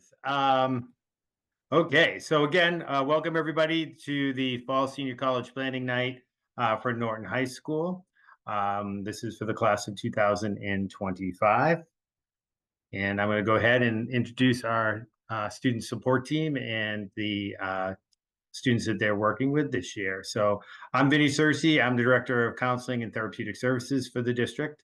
is. Okay, so again, welcome everybody to the Fall Senior College Planning Night for Norton High School. This is for the class of 2025. And I'm going to go ahead and introduce our student support team and the students that they're working with this year. So I'm Vinny Searcy. I'm the Director of Counseling and Therapeutic Services for the district.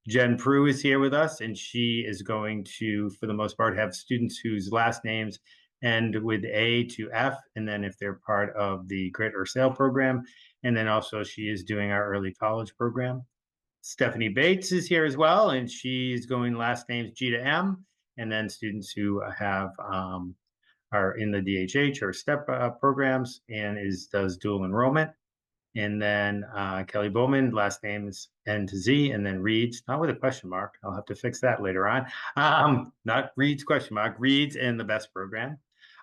Jen Prue is here with us, and she is going to, for the most part, have students whose last names end with A to F, and then if they're part of the Grit or Sail program, and then also she is doing our early college program. Stephanie Bates is here as well, and she's going last names G to M, and then students who have are in the DHH or STEP programs and does dual enrollment. And then Kelly Bowman, last names N to Z, and then Reeds, not with a question mark. I'll have to fix that later on. Not Reeds question mark, Reeds in the BEST program.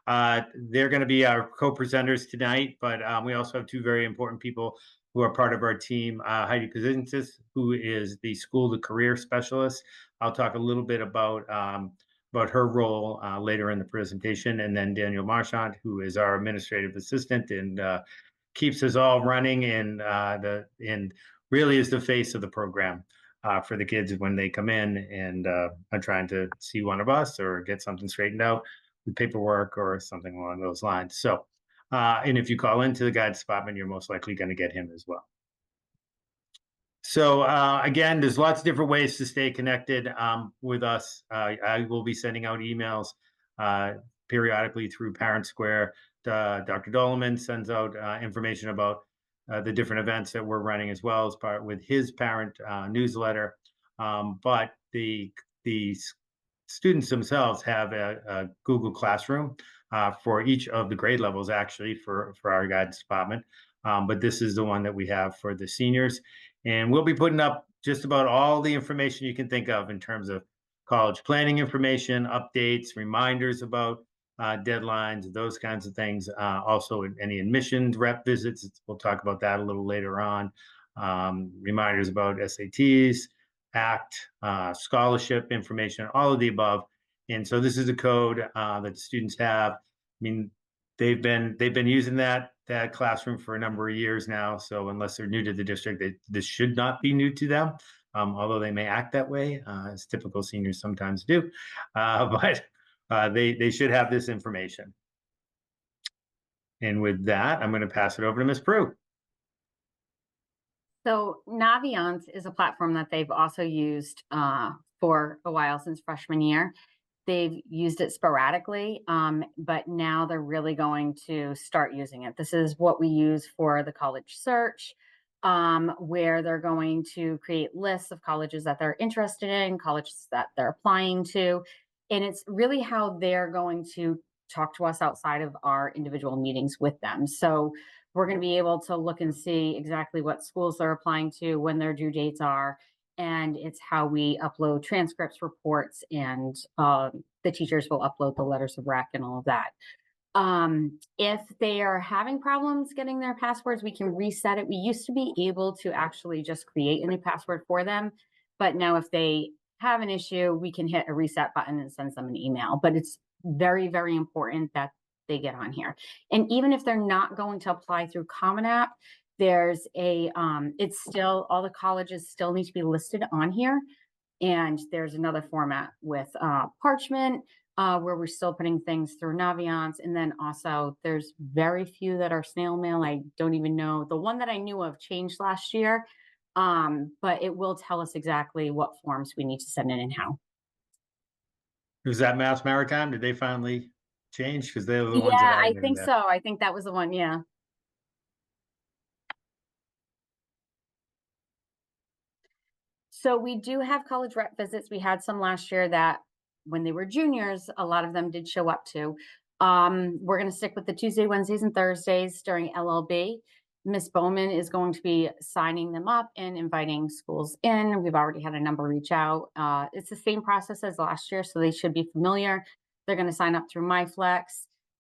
They're going to be our co-presenters tonight, but we also have two very important people who are part of our team. Heidi Kazinsis, who is the School to Career Specialist. I'll talk a little bit about her role later in the presentation. And then Daniel Marchant, who is our administrative assistant and keeps us all running and really is the face of the program for the kids when they come in and are trying to see one of us or get something straightened out with paperwork or something along those lines. So, and if you call into the guidance department, you're most likely going to get him as well. So again, there's lots of different ways to stay connected with us. I will be sending out emails periodically through Parent Square. Dr. Doloman sends out information about the different events that we're running as well as part with his parent newsletter. But the students themselves have a Google Classroom for each of the grade levels, actually, for our guidance department. But this is the one that we have for the seniors. And we'll be putting up just about all the information you can think of in terms of college planning information, updates, reminders about deadlines, those kinds of things. Also, any admissions rep visits, we'll talk about that a little later on. Reminders about SATs, ACT, scholarship information, all of the above. And so this is a code that students have. I mean, they've been using that classroom for a number of years now. So unless they're new to the district, this should not be new to them. Although they may act that way, as typical seniors sometimes do. But they should have this information. And with that, I'm going to pass it over to Ms. Prue. So Naviance is a platform that they've also used for a while, since freshman year. They've used it sporadically, but now they're really going to start using it. This is what we use for the college search, where they're going to create lists of colleges that they're interested in, colleges that they're applying to. And it's really how they're going to talk to us outside of our individual meetings with them. So we're going to be able to look and see exactly what schools they're applying to, when their due dates are, and it's how we upload transcripts, reports, and the teachers will upload the letters of rec and all of that. If they are having problems getting their passwords, we can reset it. We used to be able to actually just create a new password for them, but now if they have an issue, we can hit a reset button and send them an email. But it's very, very important that they get on here. And even if they're not going to apply through Common App, there's a it's still, all the colleges still need to be listed on here. And there's another format with Parchment, where we're still putting things through Naviance. And then also there's very few that are snail mail. I don't even know. The one that I knew of changed last year, but it will tell us exactly what forms we need to send in and how. Is that Mass Maritime? Did they finally change? Because they were the ones Yeah, that I think so. I think that was the one. Yeah. So we do have college rep visits. We had some last year that when they were juniors, a lot of them did show up to. We're going to stick with the Tuesday, Wednesdays, and Thursdays during LLB. Miss Bowman is going to be signing them up and inviting schools in. We've already had a number reach out. It's the same process as last year, so they should be familiar. They're going to sign up through MyFlex.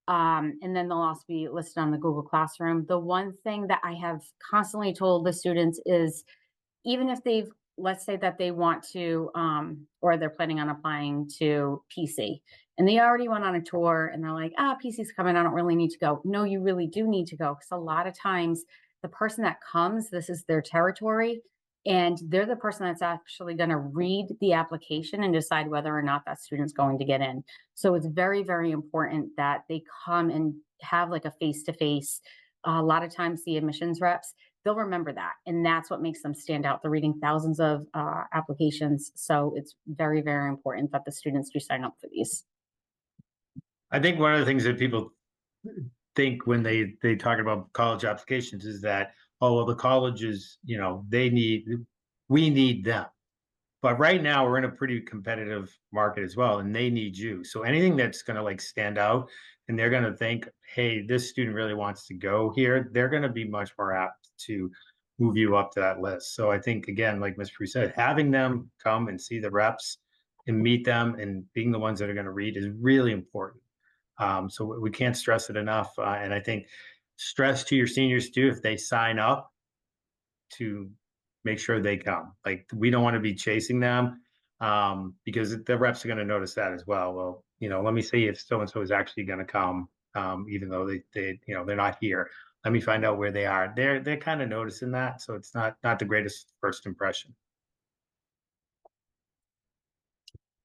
And then they'll also be listed on the Google Classroom. The one thing that I have constantly told the students is, even if they've let's say that they want to, or they're planning on applying to PC and they already went on a tour and they're like, PC's coming. I don't really need to go. No, you really do need to go. Because a lot of times the person that comes, this is their territory. And they're the person that's actually going to read the application and decide whether or not that student's going to get in. So it's very, very important that they come and have like a face to face. A lot of times, the admissions reps, they'll remember that. And that's what makes them stand out. They're reading thousands of applications. So it's very, very important that the students do sign up for these. I think one of the things that people think when they talk about college applications is that, oh well, the colleges, we need them. But right now we're in a pretty competitive market as well, and they need you. So anything that's going to like stand out, and they're going to think, hey, this student really wants to go here, they're going to be much more apt to move you up to that list. So I think again, like Ms. Prue said, having them come and see the reps and meet them and being the ones that are going to read is really important. So we can't stress it enough. And I think stress to your seniors too, if they sign up, to make sure they come. Like we don't want to be chasing them because the reps are going to notice that as well. Well, let me see if so and so is actually going to come, even though they're not here. Let me find out where they are. They're kind of noticing that, so it's not the greatest first impression.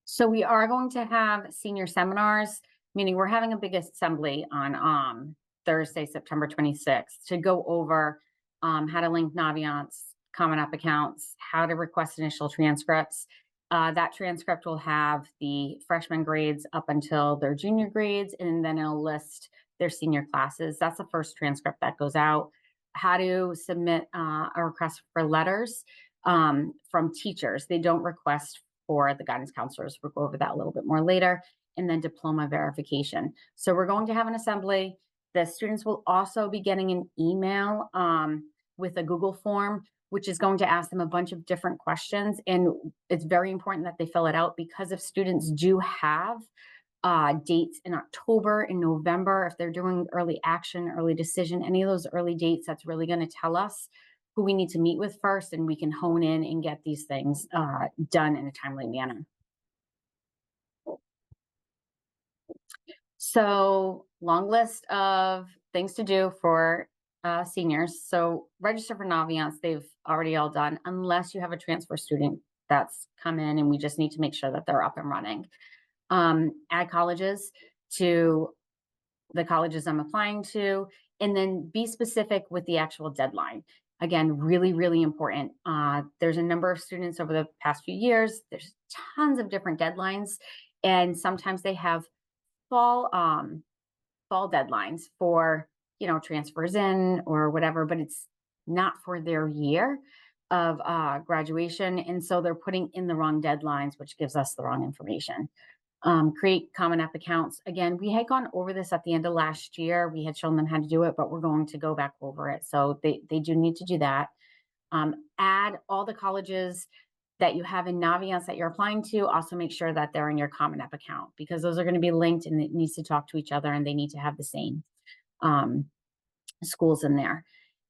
So we are going to have senior seminars, meaning we're having a big assembly on Thursday, September 26th, to go over how to link Naviance, Common App accounts, how to request initial transcripts. That transcript will have the freshman grades up until their junior grades, and then it'll list their senior classes. That's the first transcript that goes out. How to submit a request for letters from teachers. They don't request for the guidance counselors. We'll go over that a little bit more later. And then diploma verification. So we're going to have an assembly. The students will also be getting an email with a Google form, which is going to ask them a bunch of different questions. And it's very important that they fill it out, because if students do have dates in October and November, if they're doing early action, early decision, any of those early dates, that's really going to tell us who we need to meet with first, and we can hone in and get these things done in a timely manner. So long list of things to do for seniors. So register for Naviance, they've already all done, unless you have a transfer student that's come in and we just need to make sure that they're up and running. Add colleges to the colleges I'm applying to, and then be specific with the actual deadline. Again, really, really important. There's a number of students over the past few years. There's tons of different deadlines, and sometimes they have fall deadlines for transfers in or whatever, but it's not for their year of graduation, and so they're putting in the wrong deadlines, which gives us the wrong information. Create Common App accounts. Again, we had gone over this at the end of last year. We had shown them how to do it, but we're going to go back over it. So they do need to do that. Add all the colleges that you have in Naviance that you're applying to. Also make sure that they're in your Common App account, because those are going to be linked and it needs to talk to each other, and they need to have the same schools in there.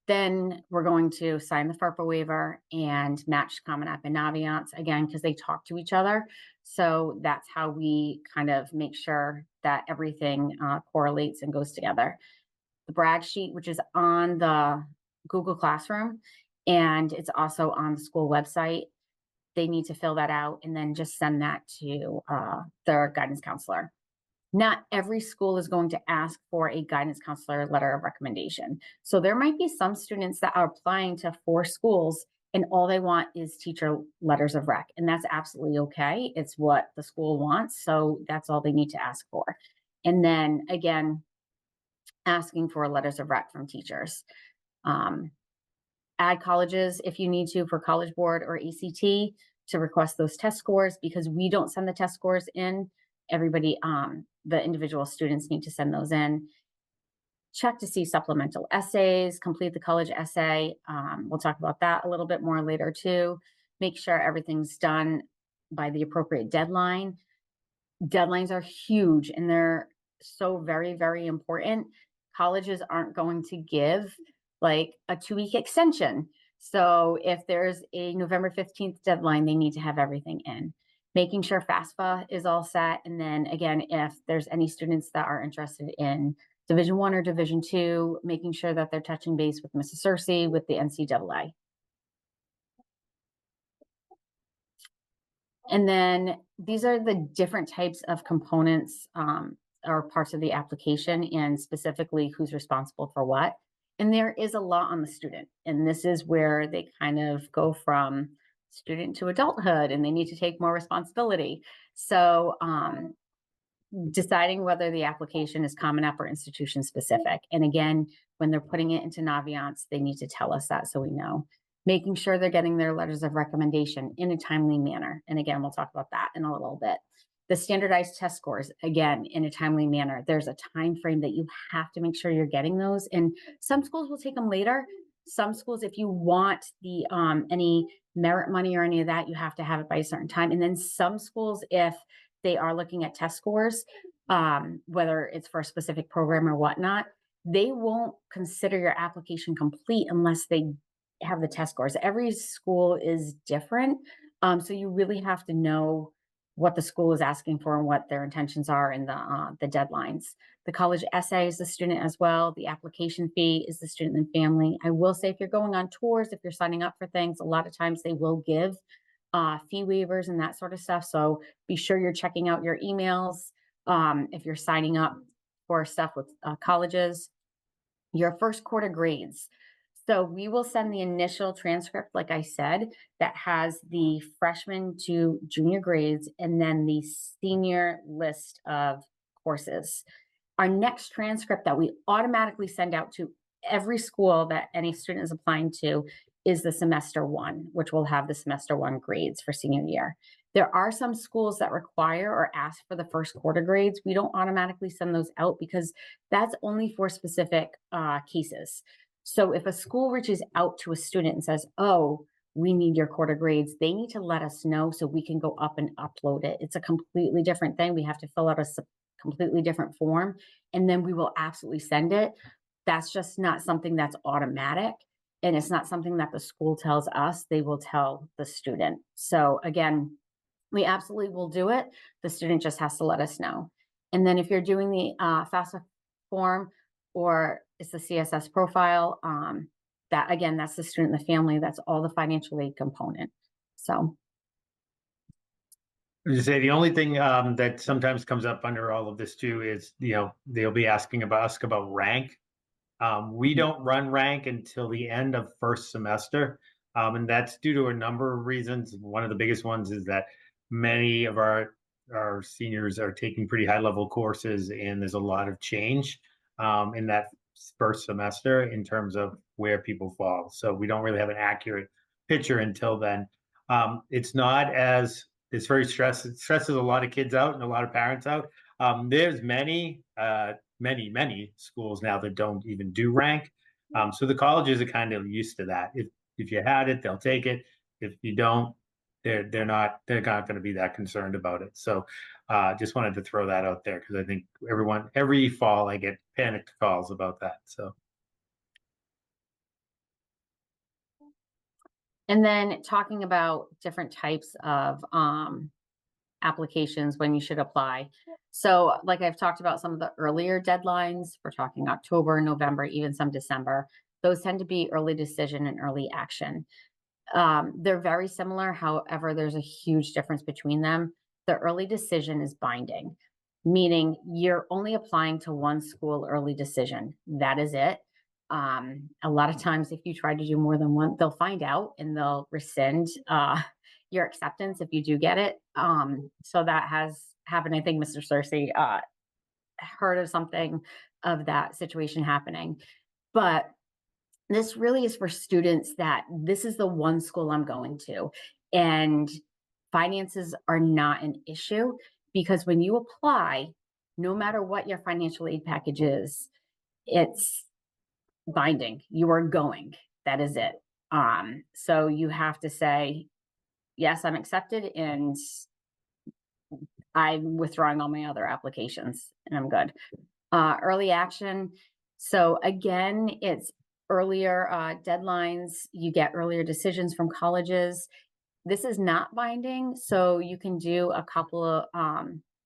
Then we're going to sign the FERPA waiver and match Common App and Naviance, again, because they talk to each other. So that's how we kind of make sure that everything correlates and goes together. The brag sheet, which is on the Google Classroom, and it's also on the school website. They need to fill that out and then just send that to their guidance counselor. Not every school is going to ask for a guidance counselor letter of recommendation. So there might be some students that are applying to 4 schools and all they want is teacher letters of rec. And that's absolutely okay. It's what the school wants. So that's all they need to ask for. And then again, asking for letters of rec from teachers. Add colleges if you need to for College Board or ACT to request those test scores, because we don't send the test scores in. Everybody, the individual students need to send those in. Check to see supplemental essays, complete the college essay. We'll talk about that a little bit more later too. Make sure everything's done by the appropriate deadline. Deadlines are huge and they're so very, very important. Colleges aren't going to give like a 2-week extension So if there's a November 15th deadline, they need to have everything in. Making sure FAFSA is all set. And then again, if there's any students that are interested in Division One or Division Two, making sure that they're touching base with Mrs. Cersei, with the NCAA. And then these are the different types of components or parts of the application, and specifically who's responsible for what. And there is a lot on the student. And this is where they kind of go from student to adulthood and they need to take more responsibility. So deciding whether the application is Common App or institution specific. And again, when they're putting it into Naviance, they need to tell us that so we know. Making sure they're getting their letters of recommendation in a timely manner. And again, we'll talk about that in a little bit. The standardized test scores, again, in a timely manner. There's a time frame that you have to make sure you're getting those. And some schools will take them later. Some schools, if you want the any merit money or any of that, you have to have it by a certain time. And then some schools, if they are looking at test scores, whether it's for a specific program or whatnot, they won't consider your application complete unless they have the test scores. Every school is different. So you really have to know what the school is asking for and what their intentions are in the deadlines. The college essay is the student as well. The application fee is the student and family. I will say if you're going on tours, if you're signing up for things, a lot of times they will give fee waivers and that sort of stuff. So be sure you're checking out your emails if you're signing up for stuff with colleges. Your first quarter grades. So we will send the initial transcript, like I said, that has the freshman to junior grades and then the senior list of courses. Our next transcript that we automatically send out to every school that any student is applying to is the semester one, which will have the semester one grades for senior year. There are some schools that require or ask for the first quarter grades. We don't automatically send those out because that's only for specific cases. So if a school reaches out to a student and says, oh, we need your quarter grades, they need to let us know so we can go up and upload it. It's a completely different thing. We have to fill out a completely different form, and then we will absolutely send it. That's just not something that's automatic. And it's not something that the school tells us, they will tell the student. So again, we absolutely will do it. The student just has to let us know. And then if you're doing the FAFSA form or it's the CSS profile, that again, that's the student and the family. That's all the financial aid component. So. To say the only thing that sometimes comes up under all of this too is, they'll be asking us about rank. We don't run rank until the end of first semester. And that's due to a number of reasons. One of the biggest ones is that many of our seniors are taking pretty high level courses, and there's a lot of change in that first semester in terms of where people fall. So we don't really have an accurate picture until then. It's very stressed. It stresses a lot of kids out and a lot of parents out. There's many schools now that don't even do rank. So the colleges are kind of used to that. If you had it, they'll take it. If you don't, they're not going to be that concerned about it. So just wanted to throw that out there because I think every fall I get panicked calls about that. So. And then talking about different types of applications when you should apply. So like I've talked about some of the earlier deadlines, we're talking October, November, even some December. Those tend to be early decision and early action. They're very similar. However, there's a huge difference between them. The early decision is binding, meaning you're only applying to one school early decision. That is it. A lot of times, if you try to do more than one, they'll find out and they'll rescind your acceptance if you do get it. So that has happened. I think Mr. Cersei heard of something of that situation happening. But this really is for students that this is the one school I'm going to. And finances are not an issue because when you apply, no matter what your financial aid package is, it's binding. You are going. That is it. So you have to say, yes, I'm accepted and I'm withdrawing all my other applications and I'm good. Early action. So again, it's earlier deadlines, you get earlier decisions from colleges. This is not binding, so you can do a couple of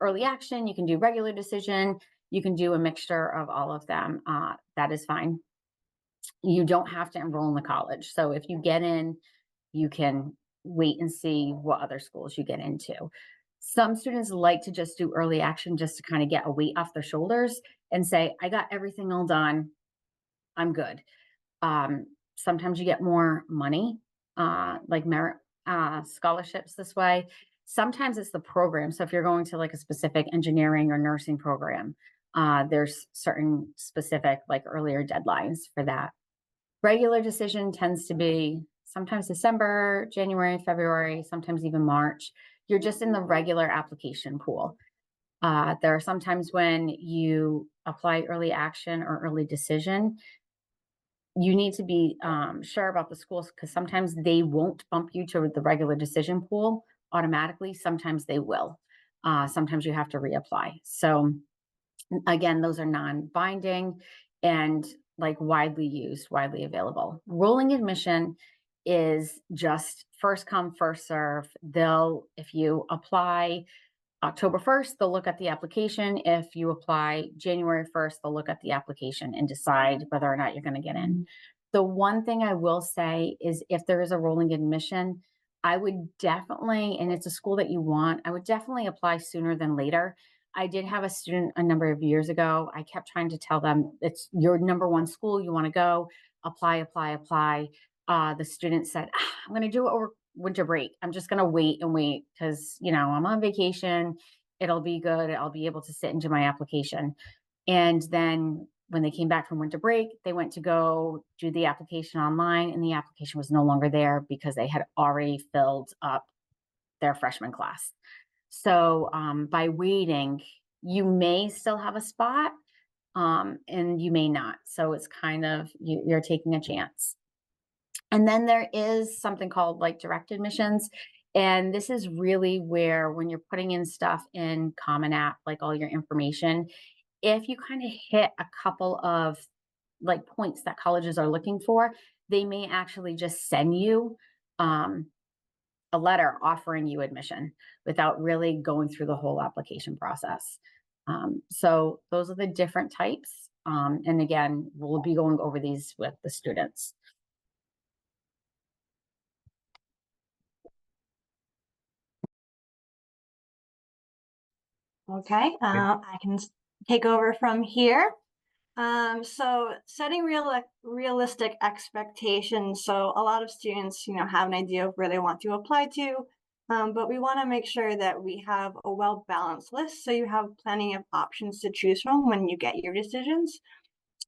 early action, you can do regular decision, you can do a mixture of all of them. That is fine. You don't have to enroll in the college. So if you get in, you can wait and see what other schools you get into. Some students like to just do early action just to kind of get a weight off their shoulders and say, I got everything all done. I'm good. Sometimes you get more money, like merit scholarships this way. Sometimes it's the program. So if you're going to like a specific engineering or nursing program, there's certain specific like earlier deadlines for that. Regular decision tends to be sometimes December, January, February, sometimes even March. You're just in the regular application pool. There are sometimes when you apply early action or early decision, you need to be sure about the schools because sometimes they won't bump you to the regular decision pool automatically. Sometimes they will. Sometimes you have to reapply. So again, those are non-binding and like widely used, widely available. Rolling admission is just first come, first serve. If you apply October 1st, they'll look at the application. If you apply January 1st, they'll look at the application and decide whether or not you're going to get in. The one thing I will say is if there is a rolling admission, I would definitely, and it's a school that you want, I would definitely apply sooner than later. I did have a student a number of years ago. I kept trying to tell them it's your number one school. You want to go, apply, apply, apply. The student said, I'm going to do it over winter break. I'm just going to wait and wait because, I'm on vacation. It'll be good. I'll be able to sit into my application. And then when they came back from winter break, they went to go do the application online and the application was no longer there because they had already filled up their freshman class. So by waiting, you may still have a spot and you may not. So it's kind of, you're taking a chance. And then there is something called like direct admissions. And this is really where when you're putting in stuff in Common App, like all your information, if you kind of hit a couple of like points that colleges are looking for, they may actually just send you a letter offering you admission without really going through the whole application process. So those are the different types. And again, we'll be going over these with the students. Okay, I can take over from here. So setting realistic expectations. So a lot of students, have an idea of where they want to apply to, but we want to make sure that we have a well-balanced list so you have plenty of options to choose from when you get your decisions.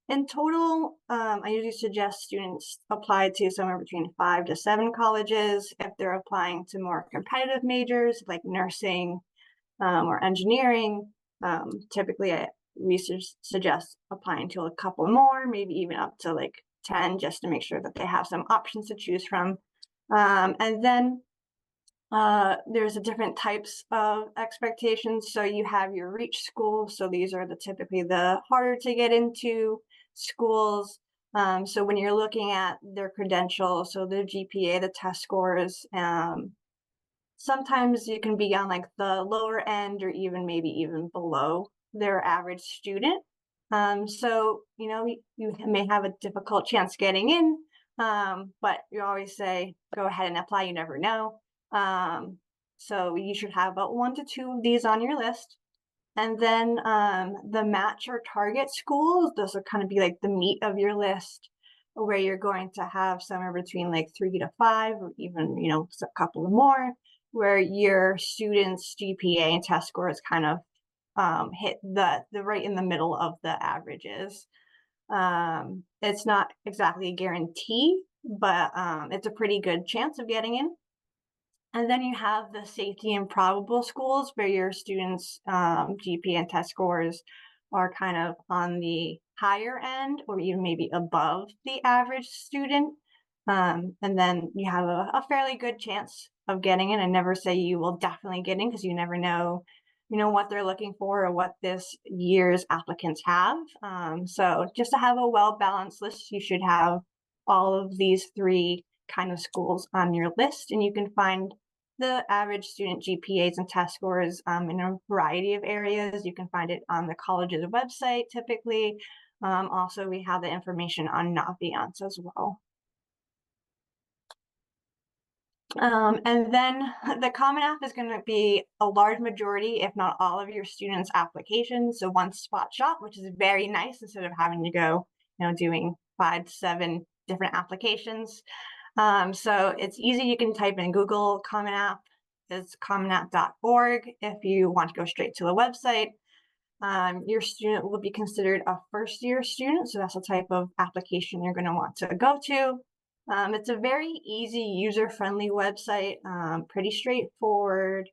In total, I usually suggest students apply to somewhere between 5 to 7 colleges. If they're applying to more competitive majors like nursing, or engineering, typically we suggest applying to a couple more, maybe even up to like 10, just to make sure that they have some options to choose from. And then there's different types of expectations. So you have your reach schools. So these are typically the harder to get into schools. So when you're looking at their credentials, so their GPA, the test scores, sometimes you can be on like the lower end or maybe even below their average student. So, you may have a difficult chance getting in, but you always say, go ahead and apply, you never know. So you should have about 1 to 2 of these on your list. And then the match or target schools, those will kind of be like the meat of your list, where you're going to have somewhere between like 3 to 5 or even, a couple more, where your students' GPA and test scores kind of hit the right in the middle of the averages. It's not exactly a guarantee, but it's a pretty good chance of getting in. And then you have the safety and probable schools where your students' GPA and test scores are kind of on the higher end or even maybe above the average student. And then you have a fairly good chance of getting in. I never say you will definitely get in because you never know, what they're looking for or what this year's applicants have. So just to have a well-balanced list, you should have all of these 3 kind of schools on your list, and you can find the average student GPAs and test scores in a variety of areas. You can find it on the college's website typically. Also, we have the information on Naviance as well. And then the Common App is going to be a large majority, if not all, of your students' applications. So one spot shop, which is very nice instead of having to go, doing 5 to 7 different applications. So it's easy. You can type in Google Common App. It's commonapp.org. If you want to go straight to the website, your student will be considered a first-year student. So that's the type of application you're going to want to go to. It's a very easy, user-friendly website, pretty straightforward.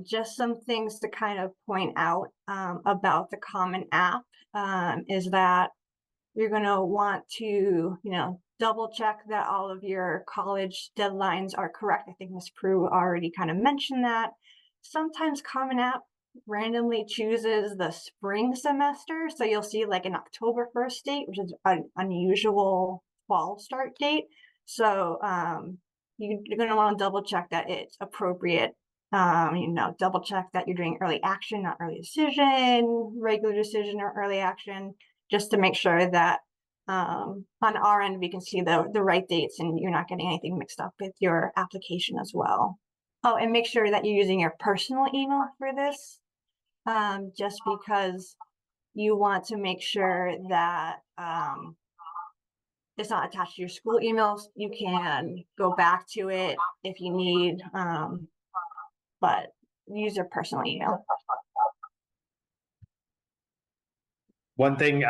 Just some things to kind of point out about the Common App is that you're going to want to, double check that all of your college deadlines are correct. I think Ms. Prue already kind of mentioned that. Sometimes Common App randomly chooses the spring semester. So you'll see like an October 1st date, which is an unusual fall start date. So you're going to want to double check that it's appropriate. Double check that you're doing early action, not early decision, regular decision or early action, just to make sure that on our end we can see the right dates and you're not getting anything mixed up with your application as well. Oh, and make sure that you're using your personal email for this, just because you want to make sure that it's not attached to your school emails. You can go back to it if you need, but use your personal email. One thing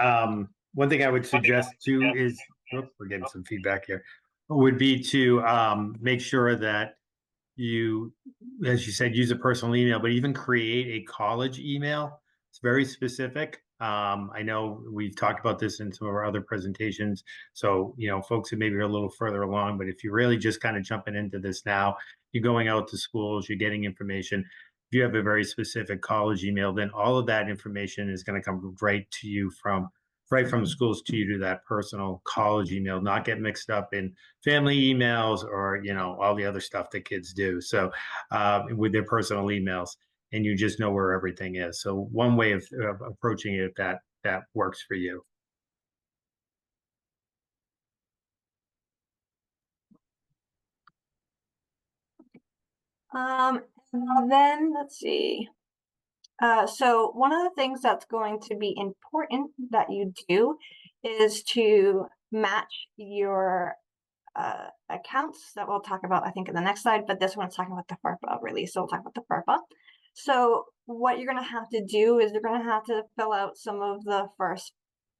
I would suggest too is, we're getting some feedback here, would be to make sure that you, as you said, use a personal email, but even create a college email. It's very specific. I know we've talked about this in some of our other presentations. So, folks who maybe are a little further along, but if you're really just kind of jumping into this now, you're going out to schools, you're getting information. If you have a very specific college email, then all of that information is going to come right to you right from the schools to you to that personal college email, not get mixed up in family emails or, all the other stuff that kids do. So with their personal emails, and you just know where everything is. So one way of approaching it that works for you. Then let's see. So one of the things that's going to be important that you do is to match your accounts that we'll talk about, I think, in the next slide, but this one's talking about the FERPA release, so we'll talk about the FERPA. So what you're going to have to do is you're going to have to fill out some of the first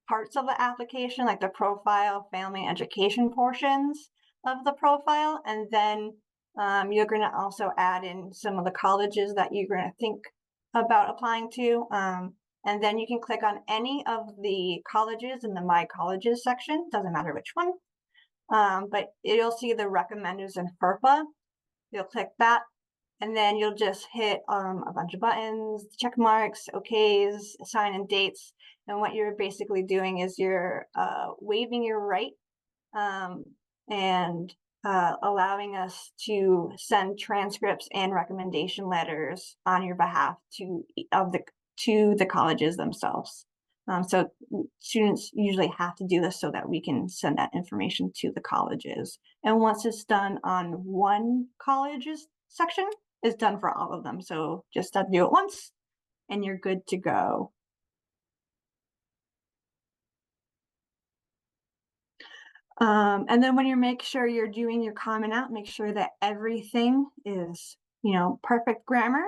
parts of the application, like the profile, family, education portions of the profile, and then you're going to also add in some of the colleges that you're going to think about applying to. And then you can click on any of the colleges in the My Colleges section, doesn't matter which one. But you'll see the recommenders and FERPA. You'll click that, and then you'll just hit a bunch of buttons, check marks, okays, assign and dates. And what you're basically doing is you're waiving your right and allowing us to send transcripts and recommendation letters on your behalf to the colleges themselves. So students usually have to do this so that we can send that information to the colleges. And once it's done on one college's section, it's done for all of them. So just have to do it once and you're good to go. And then when you make sure you're doing your Common App, make sure that everything is, perfect grammar.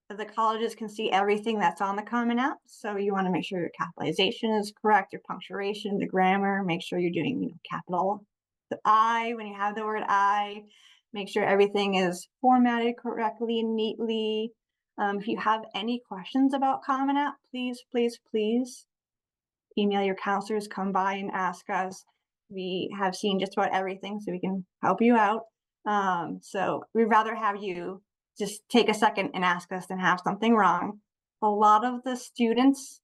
The colleges can see everything that's on the Common App. So you want to make sure your capitalization is correct, your punctuation, the grammar, make sure you're doing, capital the I when you have the word I, make sure everything is formatted correctly and neatly. If you have any questions about Common App, please, please, please email your counselors, come by and ask us. We have seen just about everything, so we can help you out. So we'd rather have you just take a second and ask us than have something wrong. A lot of the students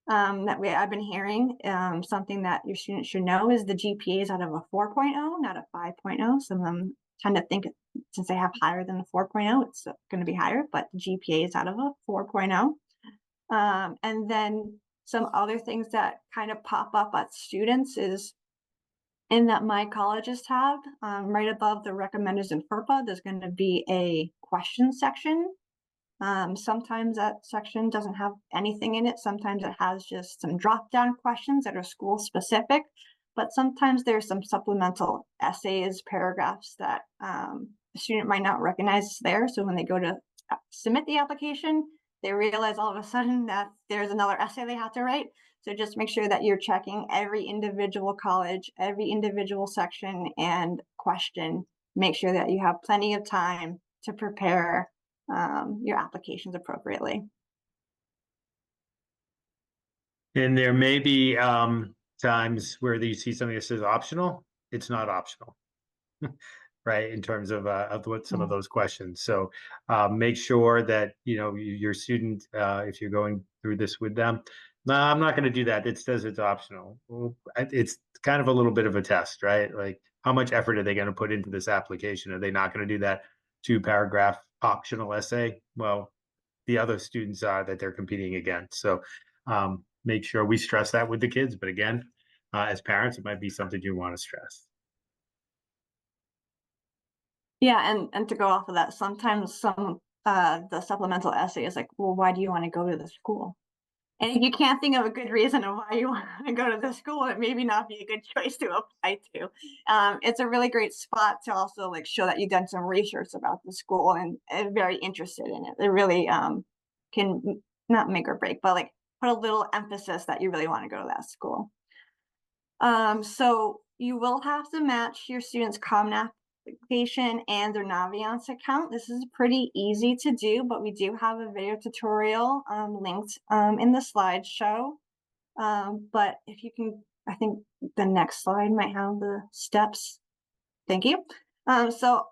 I've been hearing. Something that your students should know is the GPA is out of a 4.0, not a 5.0. Some of them tend to think since they have higher than the 4.0, it's going to be higher, but the GPA is out of a 4.0. And then some other things that kind of pop up at students is in that My Colleges tab, right above the recommenders in FERPA, there's going to be a question section. Sometimes that section doesn't have anything in it. Sometimes it has just some drop-down questions that are school specific, but sometimes there's some supplemental essays, paragraphs that a student might not recognize there. So when they go to submit the application, they realize all of a sudden that there's another essay they have to write. So just make sure that you're checking every individual college, every individual section and question. Make sure that you have plenty of time to prepare your applications appropriately. And there may be times where you see something that says optional. It's not optional, right? In terms of what some of those questions. So make sure that your student, if you're going through this with them, no, I'm not going to do that. It says it's optional. Well, it's kind of a little bit of a test, right? Like, how much effort are they going to put into this application? Are they not going to do that 2-paragraph optional essay? Well, the other students are that they're competing against. So make sure we stress that with the kids. But again, as parents, it might be something you want to stress. Yeah, and to go off of that, sometimes the supplemental essay is like, well, why do you want to go to the school? And if you can't think of a good reason of why you want to go to the school, it maybe not be a good choice to apply to. It's a really great spot to also like show that you've done some research about the school and very interested in it. It really can not make or break, but like put a little emphasis that you really want to go to that school. So you will have to match your students' Common Application and their Naviance account. This is pretty easy to do, but we do have a video tutorial linked in the slideshow. But if you can, I think the next slide might have the steps. Thank you. So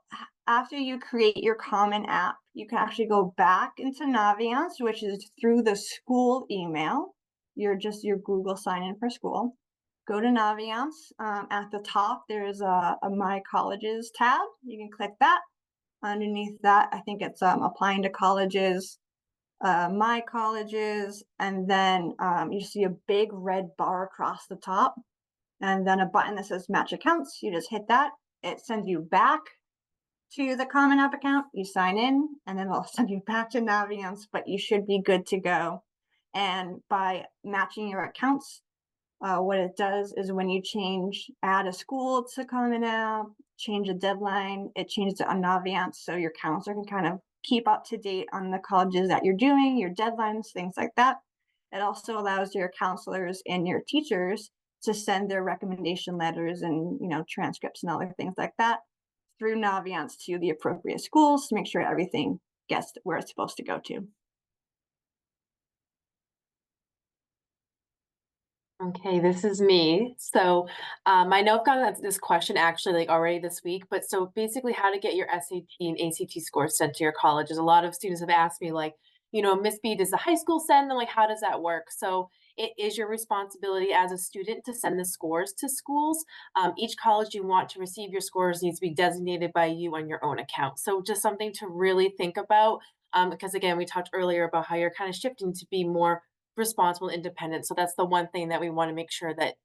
after you create your Common App, you can actually go back into Naviance, which is through the school email. Your Google sign in for school. Go to Naviance. At the top, there's a My Colleges tab. You can click that. Underneath that, I think it's applying to colleges, My Colleges, and then you see a big red bar across the top, and then a button that says Match Accounts. You just hit that. It sends you back to the Common App account. You sign in, and then it'll send you back to Naviance, but you should be good to go. And by matching your accounts, what it does is when you add a school to Common App, change a deadline, it changes it on Naviance, so your counselor can kind of keep up to date on the colleges that you're doing, your deadlines, things like that. It also allows your counselors and your teachers to send their recommendation letters and transcripts and other things like that through Naviance to the appropriate schools to make sure everything gets where it's supposed to go to. Okay, this is me. So I know I've gotten this question actually like already this week, but so basically how to get your SAT and ACT scores sent to your colleges. A lot of students have asked me like, Miss B, does the high school send them? Like, how does that work? So it is your responsibility as a student to send the scores to schools. Each college you want to receive your scores needs to be designated by you on your own account. So just something to really think about because again, we talked earlier about how you're kind of shifting to be more responsible, independent. So that's the one thing that we want to make sure that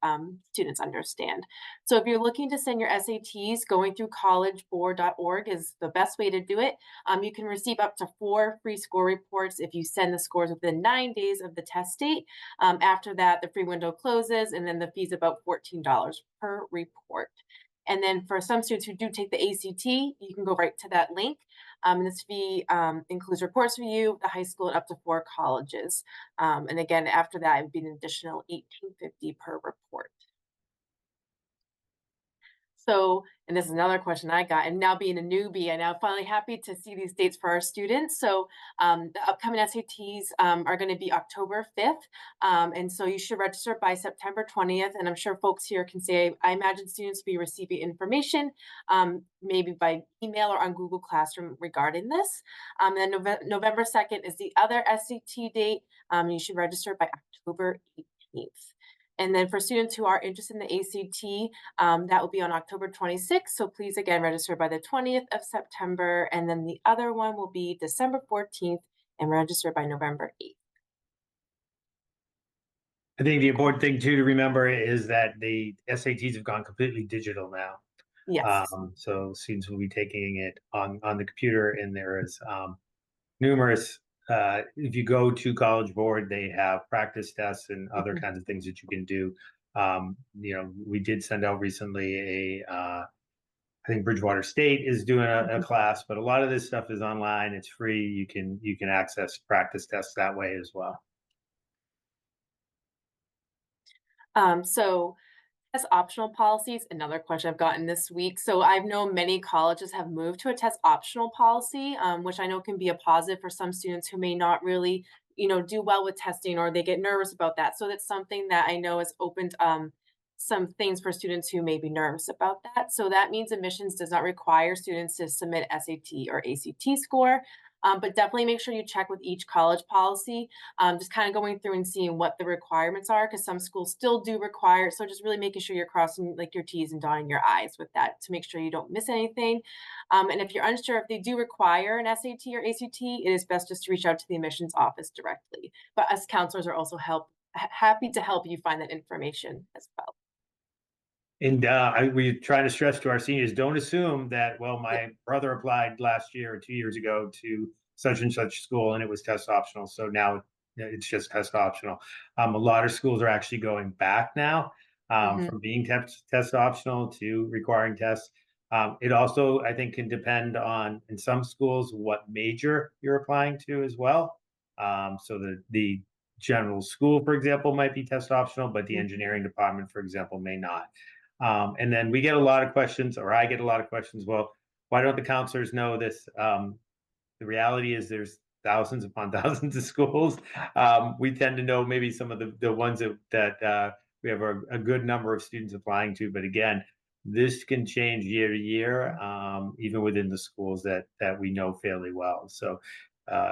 students understand. So if you're looking to send your SATs, going through collegeboard.org is the best way to do it. You can receive up to 4 free score reports if you send the scores within 9 days of the test date. After that, the free window closes, and then the fee is about $14 per report. And then for some students who do take the ACT, you can go right to that link. This fee includes reports for you, the high school, and up to 4 colleges. And again, after that, it would be an additional $18.50 per report. So, and this is another question I got, and now being a newbie, I'm now finally happy to see these dates for our students. So, the upcoming SATs are going to be October 5th. And so you should register by September 20th. And I'm sure folks here can say, I imagine students will be receiving information, maybe by email or on Google Classroom regarding this. Then November 2nd is the other SAT date. You should register by October 18th. And then for students who are interested in the ACT, that will be on October 26th. So please, again, register by the 20th of September. And then the other one will be December 14th and register by November 8th. I think the important thing too to remember is that the SATs have gone completely digital now. Yes. So students will be taking it on the computer, and there is numerous. If you go to College Board, they have practice tests and other kinds of things that you can do. We did send out recently I think Bridgewater State is doing a class, but a lot of this stuff is online. It's free. You can access practice tests that way as well. So test optional policies, another question I've gotten this week. So I've known many colleges have moved to a test optional policy, which I know can be a positive for some students who may not really, do well with testing, or they get nervous about that. So that's something that I know has opened some things for students who may be nervous about that. So that means admissions does not require students to submit SAT or ACT score. But definitely make sure you check with each college policy, just kind of going through and seeing what the requirements are, because some schools still do require. So just really making sure you're crossing like your T's and dotting your I's with that to make sure you don't miss anything. And if you're unsure if they do require an SAT or ACT, it is best just to reach out to the admissions office directly. But us counselors are also happy to help you find that information as well. And we're trying to stress to our seniors, don't assume that, well, my brother applied last year or 2 years ago to such and such school and it was test optional. So now it's just test optional. A lot of schools are actually going back now from being test optional to requiring tests. It also, I think, can depend on, in some schools, what major you're applying to as well. So the general school, for example, might be test optional, but the engineering department, for example, may not. And then we get a lot of questions, or I get a lot of questions. Well, why don't the counselors know this? The reality is there's thousands upon thousands of schools. We tend to know maybe some of the ones that we have a good number of students applying to. But again, this can change year to year, even within the schools that we know fairly well. So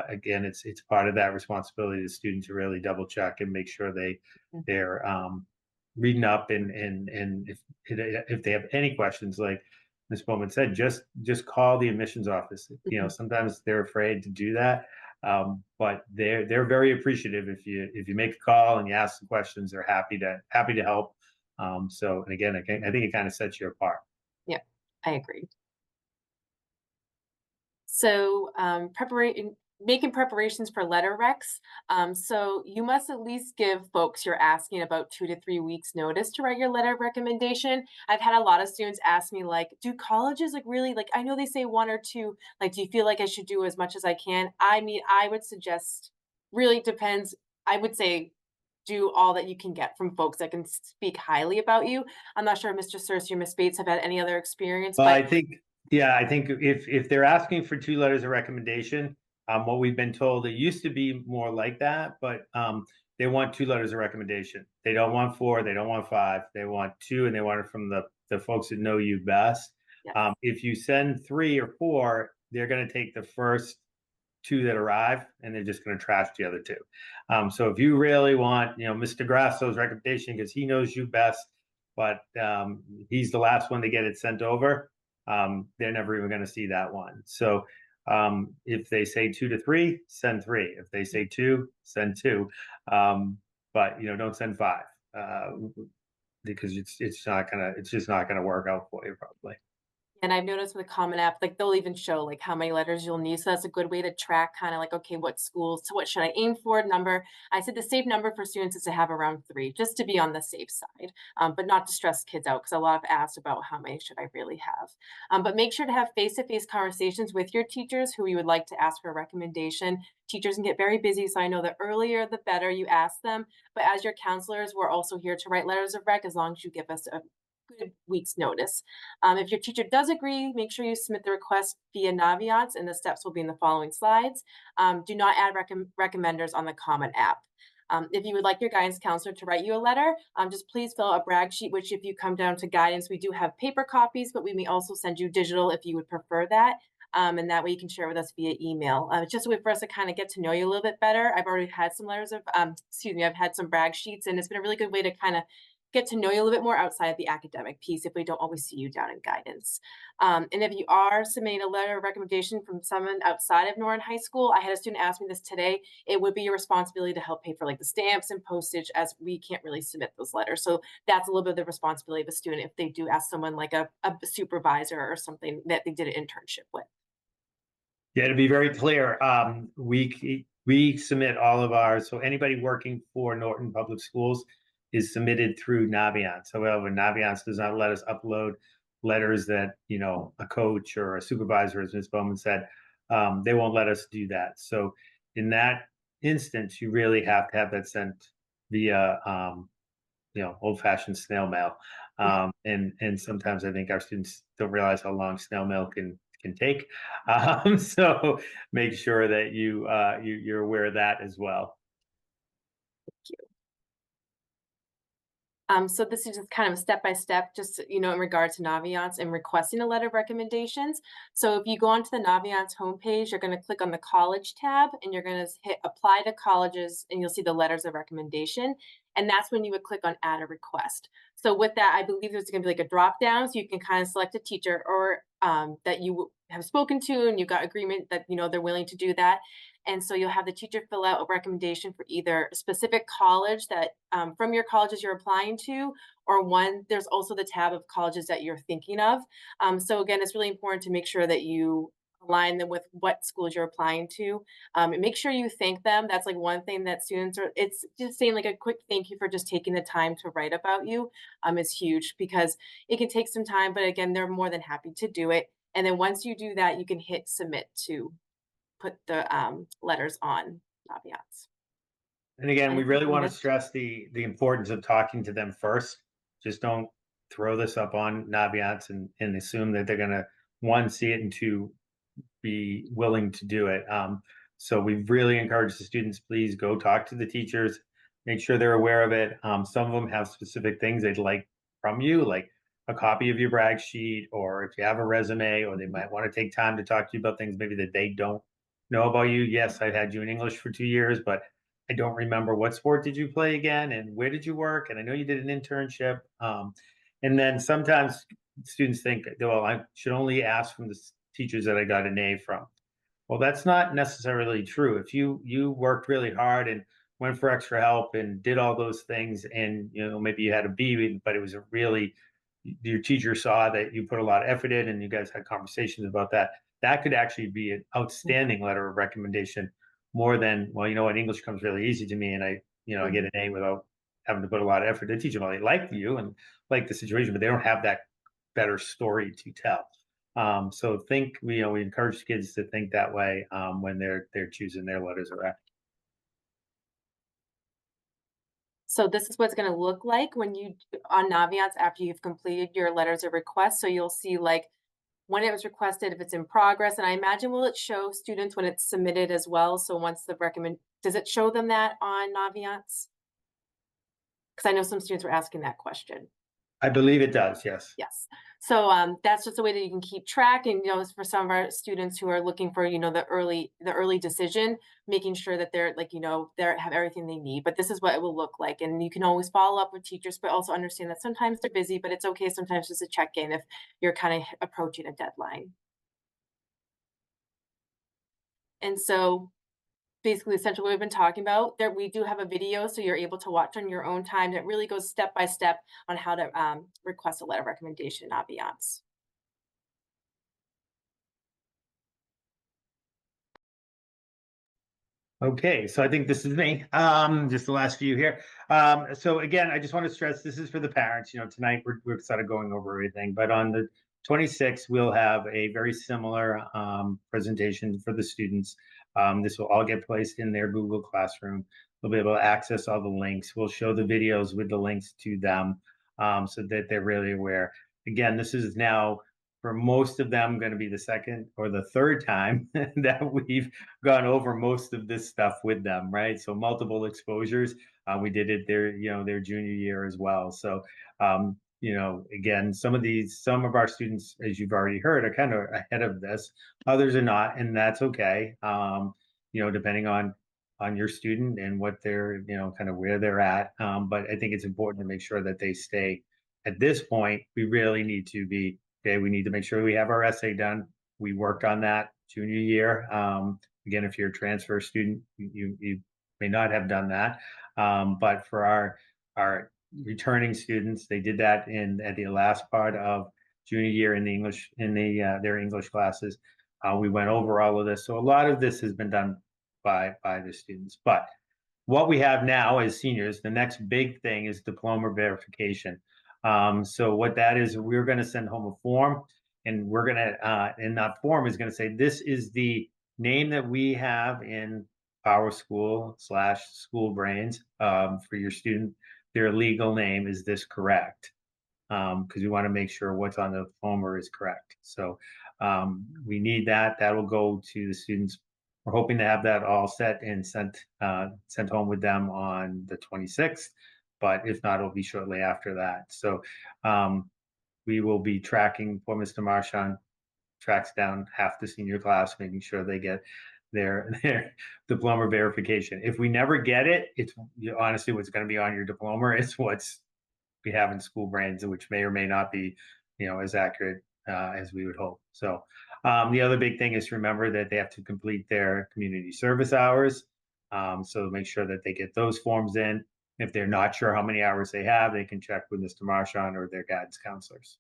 again, it's part of that responsibility to students to really double check and make sure they're reading up, and if they have any questions, like Ms. Bowman said, just call the admissions office. Sometimes they're afraid to do that, but they're very appreciative if you make a call and you ask some questions. They're happy to help. So, and again, I think it kind of sets you apart. Yeah, I agree. So making preparations for letter recs. So you must at least give folks you're asking about 2 to 3 weeks notice to write your letter of recommendation. I've had a lot of students ask me, like, do colleges really, I know they say 1 or 2, do you feel like I should do as much as I can? I mean, I would suggest, really depends. I would say do all that you can get from folks that can speak highly about you. I'm not sure if Mr. Searcy or Ms. Bates have had any other experience, Well, but I think if they're asking for 2 letters of recommendation, what we've been told, it used to be more like that, but they want 2 letters of recommendation. They don't want 4, they don't want 5, they want 2, and they want it from the folks that know you best. yes. If you send 3 or 4, they're going to take the first 2 that arrive, and they're just going to trash the other 2. So if you really want, Mr. Grasso's recommendation, because he knows you best, but he's the last one to get it sent over, they're never even going to see that one. So if they say 2 to 3, send 3. If they say 2, send 2. But don't send 5 because it's just not gonna work out for you probably. And I've noticed with the Common App, they'll even show how many letters you'll need. So that's a good way to track okay, what schools, so what should I aim for number? I said the safe number for students is to have around 3, just to be on the safe side, but not to stress kids out, because a lot have asked about how many should I really have. But make sure to have face-to-face conversations with your teachers who you would like to ask for a recommendation. Teachers can get very busy, so I know the earlier the better you ask them. But as your counselors, we're also here to write letters of rec as long as you give us a good week's notice. If your teacher does agree, make sure you submit the request via Naviance, and the steps will be in the following slides. Do not add recommenders on the Common App. If you would like your guidance counselor to write you a letter, just please fill out a brag sheet, which if you come down to guidance, we do have paper copies, but we may also send you digital if you would prefer that. And that way you can share with us via email. It's just a way for us to kind of get to know you a little bit better. I've already had some letters of, I've had some brag sheets, and it's been a really good way to kind of get to know you a little bit more outside of the academic piece if we don't always see you down in guidance. And if you are submitting a letter of recommendation from someone outside of Norton High School, I had a student ask me this today, it would be your responsibility to help pay for like the stamps and postage, as we can't really submit those letters. So that's a little bit of the responsibility of a student if they do ask someone like a supervisor or something that they did an internship with. Yeah, to be very clear, we submit all of ours. So anybody working for Norton Public Schools is submitted through Naviance. However, Naviance does not let us upload letters that, you know, a coach or a supervisor, as Ms. Bowman said, they won't let us do that. So in that instance, you really have to have that sent via, you know, old-fashioned snail mail. And sometimes I think our students don't realize how long snail mail can take. So make sure that you're aware of that as well. So this is just kind of a step-by-step, just, you know, in regard to Naviance and requesting a letter of recommendations. So if you go onto the Naviance homepage, you're going to click on the college tab and you're going to hit apply to colleges, and you'll see the letters of recommendation. And that's when you would click on add a request. So with that, I believe there's going to be like a drop down, so you can kind of select a teacher or that you have spoken to and you got agreement that, you know, they're willing to do that. And so you'll have the teacher fill out a recommendation for either a specific college that from your colleges you're applying to, or one, there's also the tab of colleges that you're thinking of. So again, it's really important to make sure that you align them with what schools you're applying to. And make sure you thank them. That's like one thing that students are, it's just saying like a quick thank you for just taking the time to write about you is huge, because it can take some time, but again, they're more than happy to do it. And then once you do that, you can hit submit to put the letters on Naviance. And again, we really want to missed? stress the importance of talking to them first. Just don't throw this up on Naviance and assume that they're going to, one, see it, and two, be willing to do it. So we really encourage the students, please go talk to the teachers, make sure they're aware of it. Some of them have specific things they'd like from you, like a copy of your brag sheet, or if you have a resume, or they might want to take time to talk to you about things maybe that they don't know about you. Yes, I've had you in English for 2 years, but I don't remember what sport did you play again, and where did you work? And I know you did an internship. And then sometimes students think, well, I should only ask from the teachers that I got an A from. Well, that's not necessarily true. If you worked really hard and went for extra help and did all those things, and you know maybe you had a B, but it was a really, your teacher saw that you put a lot of effort in, and you guys had conversations about that. That could actually be an outstanding letter of recommendation, more than, well, you know what, English comes really easy to me, and I get an A without having to put a lot of effort. The teacher, well, they like you and like the situation, but they don't have that better story to tell. So we encourage kids to think that way when they're choosing their letters of rec. So this is what's going to look like when you on Naviance after you've completed your letters of request. So you'll see like when it was requested, if it's in progress, and I imagine will it show students when it's submitted as well? So once does it show them that on Naviance? Because I know some students were asking that question. I believe it does, yes. Yes. So that's just a way that you can keep track. And, you know, for some of our students who are looking for, you know, the early decision, making sure that they're like, you know, they have everything they need. But this is what it will look like. And you can always follow up with teachers, but also understand that sometimes they're busy, but it's okay sometimes just to check in if you're kind of approaching a deadline. And so basically essentially what we've been talking about there, we do have a video so you're able to watch on your own time that really goes step by step on how to request a letter of recommendation in Naviance. Okay, so I think this is me. Just the last few here. So again, I just want to stress this is for the parents. You know, tonight we're sort of going over everything, but on the 26th we'll have a very similar presentation for the students. This will all get placed in their Google Classroom. They'll be able to access all the links. We'll show the videos with the links to them. so that they're really aware. Again, this is now for most of them going to be the second or the third time that we've gone over most of this stuff with them, right? So multiple exposures. We did it their junior year as well. So again, some of our students, as you've already heard, are kind of ahead of this. Others are not, and that's okay. Depending on your student and what they're, kind of where they're at. But I think it's important to make sure that they stay. At this point, we really need to be okay. We need to make sure we have our essay done. We worked on that junior year. Again, if you're a transfer student, you may not have done that. But for our returning students, they did that at the last part of junior year in the English their English classes. We went over all of this, so a lot of this has been done by the students. But what we have now as seniors, the next big thing is diploma verification. So what that is, we're going to send home a form, and we're going to, and that form is going to say, this is the name that we have in our school/school brains for your student. Their legal name, is this correct? Because we want to make sure what's on the diploma is correct. So we need that. That will go to the students. We're hoping to have that all set and sent home with them on the 26th, but if not, it'll be shortly after that. So we will be tracking, for Mr. Marchand tracks down half the senior class, making sure they get their diploma verification. If we never get it, it's honestly what's going to be on your diploma is what's we have in school brains, which may or may not be, as accurate as we would hope. So the other big thing is to remember that they have to complete their community service hours. So make sure that they get those forms in. If they're not sure how many hours they have, they can check with Mr. Marchand or their guidance counselors.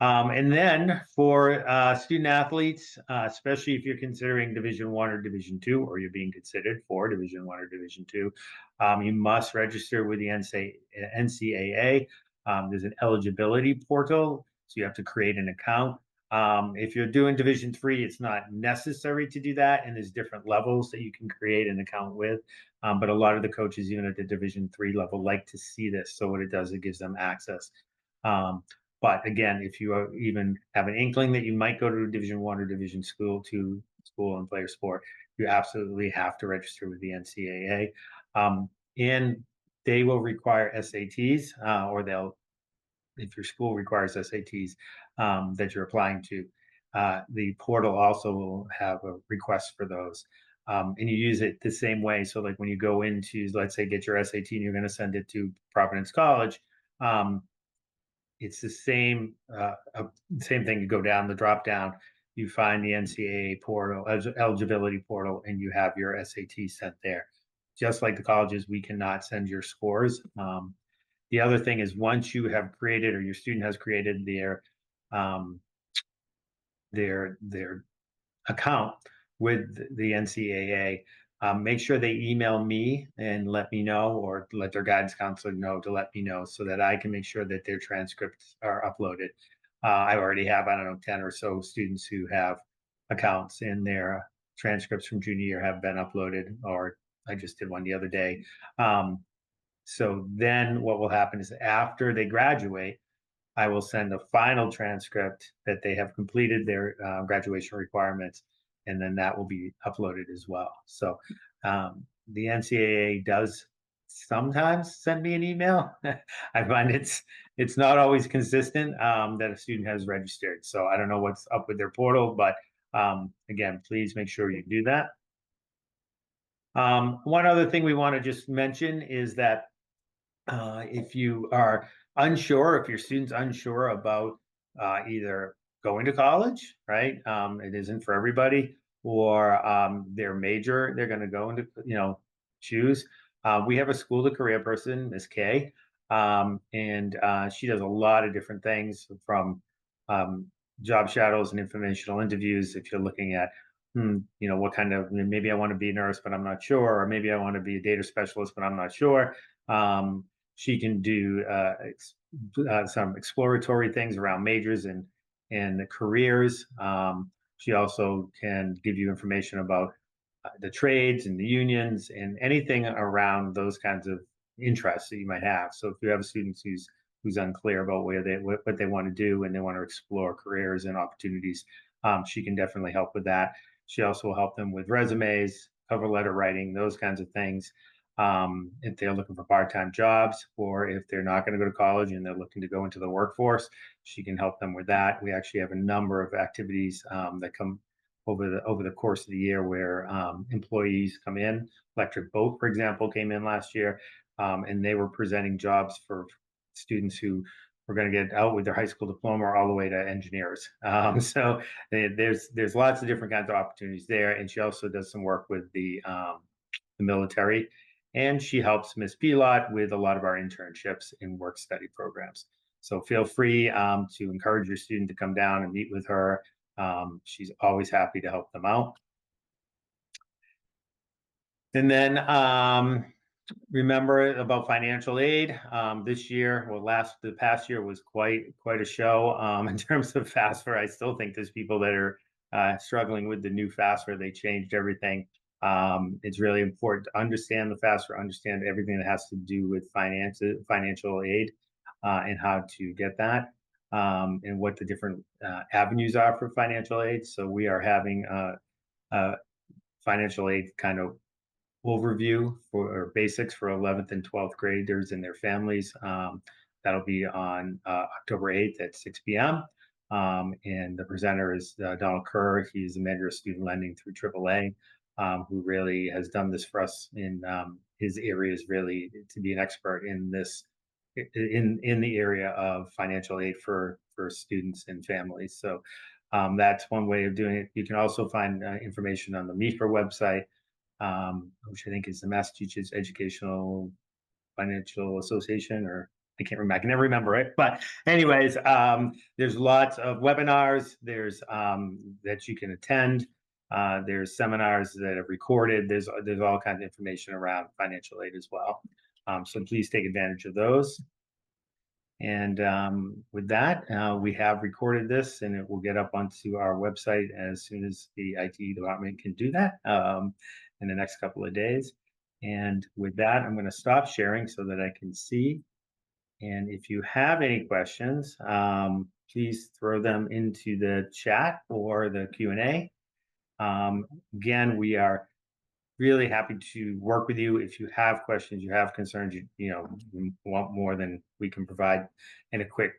And then for student athletes, especially if you're considering Division I or Division II, or you're being considered for Division I or Division II, you must register with the NCAA. There's an eligibility portal, so you have to create an account. If you're doing Division III, it's not necessary to do that, and there's different levels that you can create an account with. But a lot of the coaches, even at the Division III level, like to see this. So what it does, it gives them access. But again, if you even have an inkling that you might go to a Division I or Division II school and play a sport, you absolutely have to register with the NCAA. And they will require SATs, or if your school requires SATs that you're applying to, the portal also will have a request for those. And you use it the same way. So like when you go into, let's say, get your SAT and you're going to send it to Providence College, it's the same thing. You go down the drop down, you find the NCAA portal, eligibility portal, and you have your SAT sent there. Just like the colleges, we cannot send your scores. The other thing is, once you have created, or your student has created their account with the NCAA, make sure they email me and let me know, or let their guidance counselor know to let me know, so that I can make sure that their transcripts are uploaded. I already have, I don't know, 10 or so students who have accounts, and their transcripts from junior year have been uploaded, or I just did one the other day. So then what will happen is, after they graduate, I will send a final transcript that they have completed their graduation requirements, and then that will be uploaded as well. So the NCAA does sometimes send me an email. I find it's not always consistent that a student has registered. So I don't know what's up with their portal, but again, please make sure you do that. One other thing we want to just mention is that if you are unsure, if your student's unsure about either going to college, right? It isn't for everybody, or their major they're going to go into, choose. We have a school to career person, Miss Kay, and she does a lot of different things, from job shadows and informational interviews. If you're looking at, what kind of, maybe I want to be a nurse, but I'm not sure, or maybe I want to be a data specialist, but I'm not sure. She can do some exploratory things around majors and the careers. She also can give you information about the trades and the unions and anything around those kinds of, interests that you might have. So if you have a student who's unclear about what they want to do and they want to explore careers and opportunities, she can definitely help with that. She also will help them with resumes, cover letter writing, those kinds of things. If they're looking for part-time jobs, or if they're not going to go to college and they're looking to go into the workforce, she can help them with that. We actually have a number of activities that come over the course of the year where employees come in. Electric Boat, for example, came in last year, and they were presenting jobs for students who were going to get out with their high school diploma all the way to engineers. So there's lots of different kinds of opportunities there. And she also does some work with the military, and she helps Miss Pilot with a lot of our internships and work study programs. So feel free to encourage your student to come down and meet with her. She's always happy to help them out. And then remember about financial aid. This year, the past year was quite a show in terms of FAFSA. I still think there's people that are struggling with the new FAFSA. They changed everything. It's really important to understand the FAFSA, understand everything that has to do with financial aid, and how to get that, and what the different avenues are for financial aid. So we are having a financial aid kind of overview or basics for 11th and 12th graders and their families. That'll be on October 8th at 6 p.m. And the presenter is Donald Kerr. He's the manager of student lending through AAA, who really has done this for us in his areas, really to be an expert in this, in the area of financial aid for students and families. So that's one way of doing it. You can also find information on the MEFR website, which I think is the Massachusetts Educational Financial Association, or I can't remember. I can never remember it. But anyways, there's lots of webinars. There's that you can attend. There's seminars that are recorded. There's all kinds of information around financial aid as well. So please take advantage of those. And with that, we have recorded this, and it will get up onto our website as soon as the IT department can do that in the next couple of days. And with that, I'm going to stop sharing so that I can see. And if you have any questions, please throw them into the chat or the Q&A. Again, we are really happy to work with you. If you have questions, you have concerns, you want more than we can provide in a quick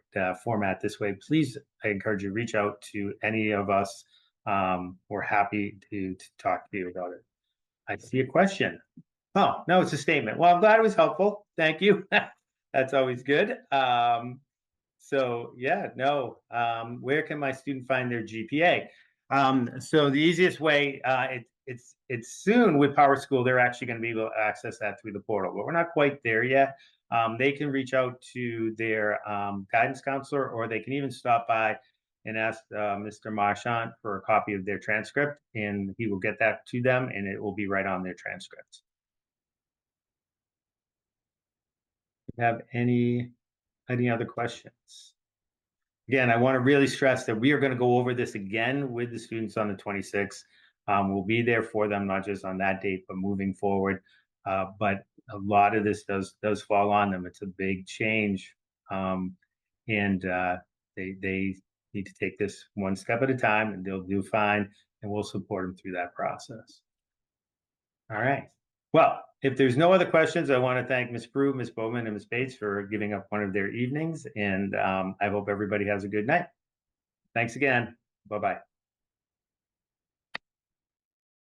format this way, please, I encourage you to reach out to any of us. We're happy to talk to you about it. I see a question. Oh, no, it's a statement. Well, I'm glad it was helpful. Thank you. That's always good. So yeah, no, where can my student find their GPA? So the easiest way, it's soon with PowerSchool, they're actually going to be able to access that through the portal, but we're not quite there yet. They can reach out to their guidance counselor, or they can even stop by and ask Mr. Marchant for a copy of their transcript, and he will get that to them, and it will be right on their transcript. Have any other questions? Again, I want to really stress that we are going to go over this again with the students on the 26th. We'll be there for them, not just on that date, but moving forward. But a lot of this does fall on them. It's a big change, and they need to take this one step at a time, and they'll do fine, and we'll support them through that process. All right. Well, if there's no other questions, I want to thank Ms. Brew, Ms. Bowman, and Ms. Bates for giving up one of their evenings, and I hope everybody has a good night. Thanks again. Bye-bye.